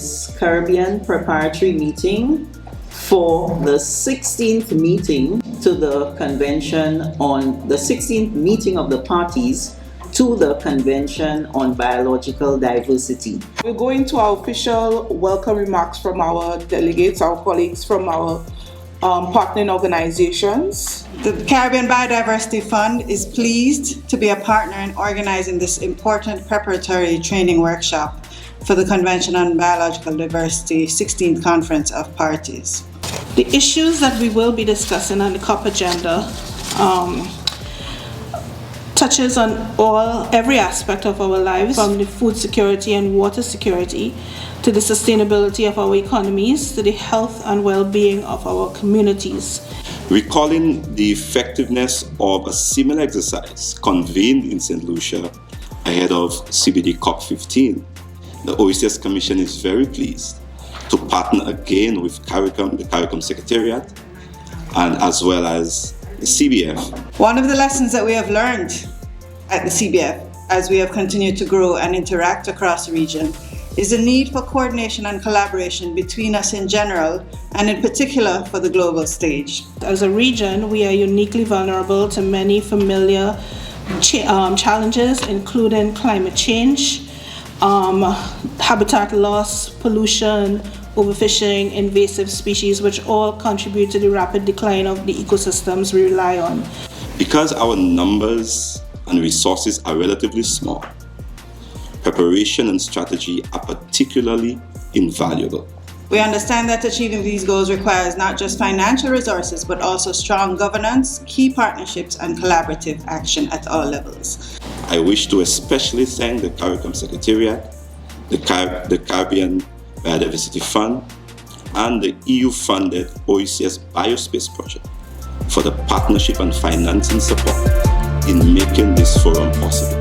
this Caribbean preparatory meeting for the 16th meeting to the convention on the 16th meeting of the parties to the Convention on Biological Diversity. We're going to our official welcome remarks from our delegates, our colleagues from our partnering organizations. The Caribbean Biodiversity Fund is pleased to be a partner in organizing this important preparatory training workshop for the Convention on Biological Diversity 16th Conference of Parties. The issues that we will be discussing on the COP agenda touches on every aspect of our lives, from the food security and water security to the sustainability of our economies to the health and well-being of our communities. Recalling the effectiveness of a similar exercise convened in St. Lucia ahead of CBD COP15, the OECS Commission is very pleased to partner again with CARICOM, the CARICOM Secretariat, and as well as the CBF. One of the lessons that we have learned at the CBF as we have continued to grow and interact across the region is the need for coordination and collaboration between us in general and in particular for the global stage. As a region, we are uniquely vulnerable to many familiar challenges, including climate change, habitat loss, pollution, overfishing, invasive species, which all contribute to the rapid decline of the ecosystems we rely on. Because our numbers and resources are relatively small, preparation and strategy are particularly invaluable. We understand that achieving these goals requires not just financial resources, but also strong governance, key partnerships, and collaborative action at all levels. I wish to especially thank the CARICOM Secretariat, the Caribbean Biodiversity Fund, and the EU-funded OECS Biospace Project for the partnership and financing support in making this forum possible.